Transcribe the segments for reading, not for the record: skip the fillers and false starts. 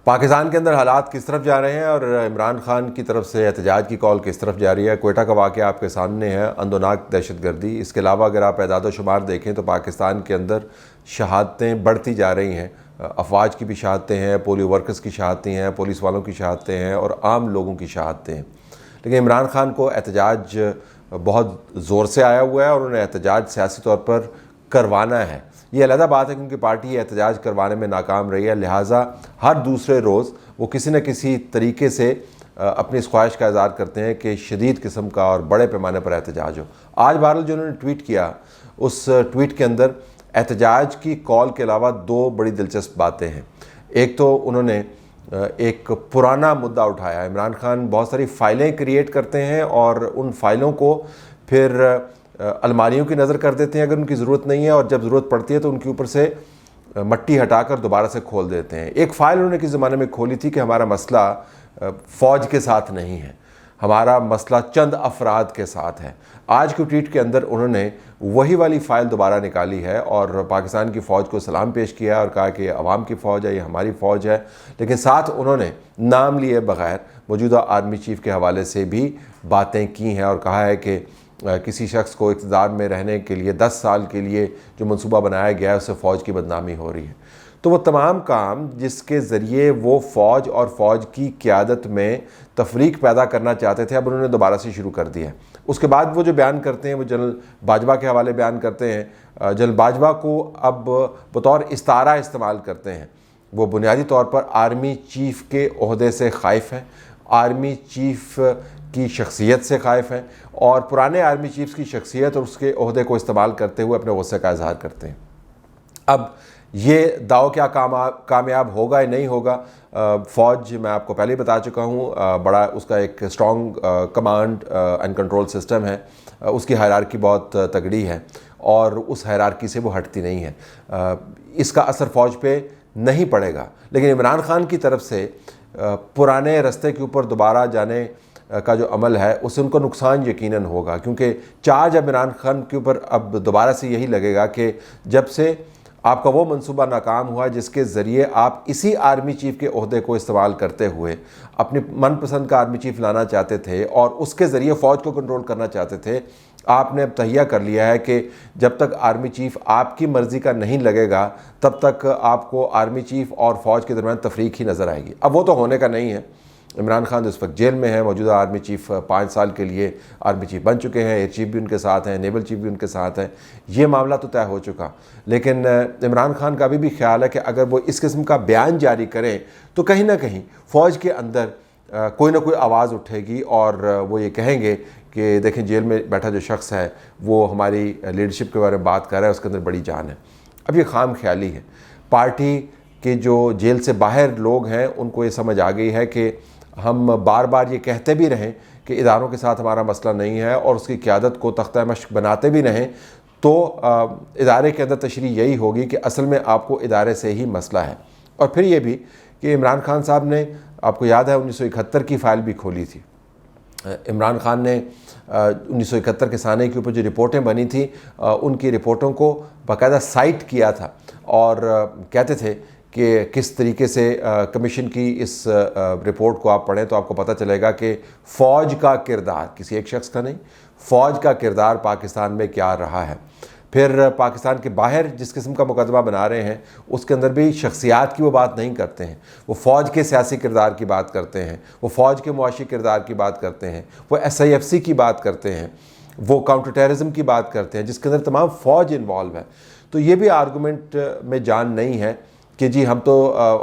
پاکستان کے اندر حالات کس طرف جا رہے ہیں اور عمران خان کی طرف سے احتجاج کی کال کس طرف جاری ہے؟ کوئٹہ کا واقعہ آپ کے سامنے ہے، اندوناک دہشت گردی۔ اس کے علاوہ اگر آپ اعداد و شمار دیکھیں تو پاکستان کے اندر شہادتیں بڑھتی جا رہی ہیں، افواج کی بھی شہادتیں ہیں، پولیو ورکرز کی شہادتیں ہیں، پولیس والوں کی شہادتیں ہیں اور عام لوگوں کی شہادتیں ہیں۔ لیکن عمران خان کو احتجاج بہت زور سے آیا ہوا ہے اور انہیں احتجاج سیاسی طور پر کروانا ہے۔ یہ علیحدہ بات ہے کیونکہ پارٹی یہ احتجاج کروانے میں ناکام رہی ہے، لہٰذا ہر دوسرے روز وہ کسی نہ کسی طریقے سے اپنی اس خواہش کا اظہار کرتے ہیں کہ شدید قسم کا اور بڑے پیمانے پر احتجاج ہو۔ آج بہرحال جو انہوں نے ٹویٹ کیا، اس ٹویٹ کے اندر احتجاج کی کال کے علاوہ دو بڑی دلچسپ باتیں ہیں۔ ایک تو انہوں نے ایک پرانا مدعا اٹھایا۔ عمران خان بہت ساری فائلیں کریٹ کرتے ہیں اور ان فائلوں کو پھر الماریوں کی نظر کر دیتے ہیں اگر ان کی ضرورت نہیں ہے، اور جب ضرورت پڑتی ہے تو ان کے اوپر سے مٹی ہٹا کر دوبارہ سے کھول دیتے ہیں۔ ایک فائل انہوں نے کس زمانے میں کھولی تھی کہ ہمارا مسئلہ فوج کے ساتھ نہیں ہے، ہمارا مسئلہ چند افراد کے ساتھ ہے۔ آج کے ٹویٹ کے اندر انہوں نے وہی والی فائل دوبارہ نکالی ہے اور پاکستان کی فوج کو سلام پیش کیا ہے اور کہا کہ یہ عوام کی فوج ہے، یہ ہماری فوج ہے، لیکن ساتھ انہوں نے نام لیے بغیر موجودہ آرمی چیف کے حوالے سے بھی باتیں کی ہیں اور کہا ہے کہ کسی شخص کو اقتدار میں رہنے کے لیے 10 سال کے لیے جو منصوبہ بنایا گیا ہے اس سے فوج کی بدنامی ہو رہی ہے۔ تو وہ تمام کام جس کے ذریعے وہ فوج اور فوج کی قیادت میں تفریق پیدا کرنا چاہتے تھے، اب انہوں نے دوبارہ سے شروع کر دیا ہے۔ اس کے بعد وہ جو بیان کرتے ہیں وہ جنرل باجوہ کے حوالے بیان کرتے ہیں۔ جنرل باجوہ کو اب بطور استعارہ استعمال کرتے ہیں۔ وہ بنیادی طور پر آرمی چیف کے عہدے سے خائف ہیں، آرمی چیف کی شخصیت سے خائف ہیں اور پرانے آرمی چیفز کی شخصیت اور اس کے عہدے کو استعمال کرتے ہوئے اپنے غصے کا اظہار کرتے ہیں۔ اب یہ دعو کیا کامیاب ہوگا یا نہیں ہوگا؟ فوج میں آپ کو پہلے ہی بتا چکا ہوں، بڑا اس کا ایک strong command and control system ہے، اس کی ہائرارکی بہت تگڑی ہے اور اس ہائرارکی سے وہ ہٹتی نہیں ہے۔ اس کا اثر فوج پہ نہیں پڑے گا، لیکن عمران خان کی طرف سے پرانے رستے کے اوپر دوبارہ جانے کا جو عمل ہے اس سے ان کو نقصان یقیناً ہوگا، کیونکہ چارج عمران خان کے اوپر اب دوبارہ سے یہی لگے گا کہ جب سے آپ کا وہ منصوبہ ناکام ہوا جس کے ذریعے آپ اسی آرمی چیف کے عہدے کو استعمال کرتے ہوئے اپنی من پسند کا آرمی چیف لانا چاہتے تھے اور اس کے ذریعے فوج کو کنٹرول کرنا چاہتے تھے، آپ نے اب تہیہ کر لیا ہے کہ جب تک آرمی چیف آپ کی مرضی کا نہیں لگے گا تب تک آپ کو آرمی چیف اور فوج کے درمیان تفریق ہی نظر آئے گی۔ اب وہ تو ہونے کا نہیں ہے۔ عمران خان اس وقت جیل میں ہے، موجودہ آرمی چیف 5 سال کے لیے آرمی چیف بن چکے ہیں، ایئر چیف بھی ان کے ساتھ ہیں، نیول چیف بھی ان کے ساتھ ہیں، یہ معاملہ تو طے ہو چکا۔ لیکن عمران خان کا بھی خیال ہے کہ اگر وہ اس قسم کا بیان جاری کریں تو کہیں نہ کہیں فوج کے اندر کوئی نہ کوئی آواز اٹھے گی اور وہ یہ کہیں گے کہ دیکھیں جیل میں بیٹھا جو شخص ہے وہ ہماری لیڈرشپ کے بارے میں بات کر رہا ہے، اس کے اندر بڑی جان ہے۔ اب یہ خام خیالی ہے۔ پارٹی کے جو جیل سے باہر لوگ ہیں ان کو یہ سمجھ آ گئی ہے کہ ہم بار بار یہ کہتے بھی رہیں کہ اداروں کے ساتھ ہمارا مسئلہ نہیں ہے اور اس کی قیادت کو تختہ مشق بناتے بھی رہیں تو ادارے کے اندر تشریح یہی ہوگی کہ اصل میں آپ کو ادارے سے ہی مسئلہ ہے۔ اور پھر یہ بھی کہ عمران خان صاحب نے، آپ کو یاد ہے 1971 کی فائل بھی کھولی تھی۔ عمران خان نے 1971 کے سانے کے اوپر جو رپورٹیں بنی تھیں ان کی رپورٹوں کو باقاعدہ سائٹ کیا تھا اور کہتے تھے کہ کس طریقے سے کمیشن کی اس رپورٹ کو آپ پڑھیں تو آپ کو پتہ چلے گا کہ فوج کا کردار، کسی ایک شخص کا نہیں، فوج کا کردار پاکستان میں کیا رہا ہے۔ پھر پاکستان کے باہر جس قسم کا مقدمہ بنا رہے ہیں اس کے اندر بھی شخصیات کی وہ بات نہیں کرتے ہیں، وہ فوج کے سیاسی کردار کی بات کرتے ہیں، وہ فوج کے معاشی کردار کی بات کرتے ہیں، وہ SIFC کی بات کرتے ہیں، وہ کاؤنٹر ٹیررزم کی بات کرتے ہیں جس کے اندر تمام فوج انوالو ہے۔ تو یہ بھی آرگومنٹ میں جان نہیں ہے کہ جی ہم تو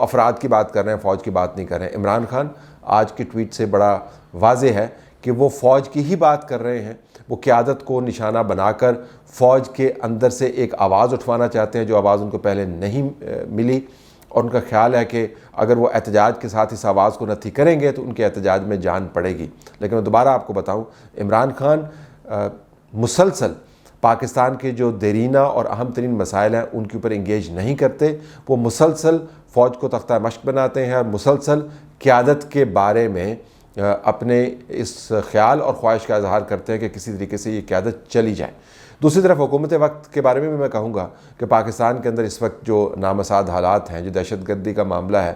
افراد کی بات کر رہے ہیں، فوج کی بات نہیں کر رہے ہیں۔ عمران خان آج کی ٹویٹ سے بڑا واضح ہے کہ وہ فوج کی ہی بات کر رہے ہیں، وہ قیادت کو نشانہ بنا کر فوج کے اندر سے ایک آواز اٹھوانا چاہتے ہیں جو آواز ان کو پہلے نہیں ملی، اور ان کا خیال ہے کہ اگر وہ احتجاج کے ساتھ اس آواز کو نتھی کریں گے تو ان کے احتجاج میں جان پڑے گی۔ لیکن میں دوبارہ آپ کو بتاؤں، عمران خان مسلسل پاکستان کے جو دیرینہ اور اہم ترین مسائل ہیں ان کے اوپر انگیج نہیں کرتے، وہ مسلسل فوج کو تختہ مشق بناتے ہیں اور مسلسل قیادت کے بارے میں اپنے اس خیال اور خواہش کا اظہار کرتے ہیں کہ کسی طریقے سے یہ قیادت چلی جائے۔ دوسری طرف حکومت وقت کے بارے میں بھی میں کہوں گا کہ پاکستان کے اندر اس وقت جو نامساعد حالات ہیں، جو دہشت گردی کا معاملہ ہے،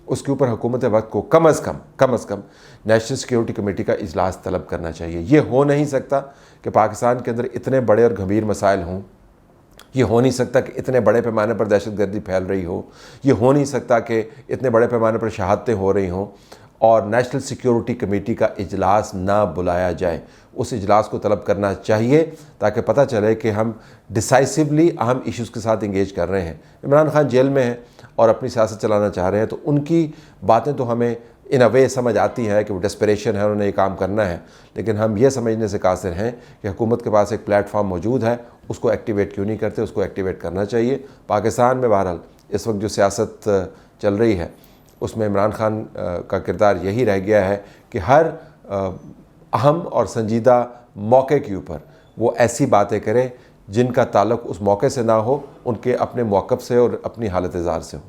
اس کے اوپر حکومت وقت کو کم از کم نیشنل سیکیورٹی کمیٹی کا اجلاس طلب کرنا چاہیے۔ یہ ہو نہیں سکتا کہ پاکستان کے اندر اتنے بڑے اور گھمیر مسائل ہوں، یہ ہو نہیں سکتا کہ اتنے بڑے پیمانے پر دہشت گردی پھیل رہی ہو، یہ ہو نہیں سکتا کہ اتنے بڑے پیمانے پر شہادتیں ہو رہی ہوں اور نیشنل سیکیورٹی کمیٹی کا اجلاس نہ بلایا جائے۔ اس اجلاس کو طلب کرنا چاہیے تاکہ پتہ چلے کہ ہم ڈیسائسولی اہم ایشوز کے ساتھ انگیج کر رہے ہیں۔ عمران خان جیل میں ہیں اور اپنی سیاست چلانا چاہ رہے ہیں، تو ان کی باتیں تو ہمیں ان اے وے سمجھ آتی ہیں کہ وہ ڈسپریشن ہے، انہوں نے یہ کام کرنا ہے، لیکن ہم یہ سمجھنے سے قاصر ہیں کہ حکومت کے پاس ایک پلیٹ فارم موجود ہے، اس کو ایکٹیویٹ کیوں نہیں کرتے؟ اس کو ایکٹیویٹ کرنا چاہیے۔ پاکستان میں بہرحال اس وقت جو سیاست چل رہی ہے اس میں عمران خان کا کردار یہی رہ گیا ہے کہ ہر اہم اور سنجیدہ موقع کے اوپر وہ ایسی باتیں کرے جن کا تعلق اس موقع سے نہ ہو، ان کے اپنے موقف سے اور اپنی حالت زار سے ہو۔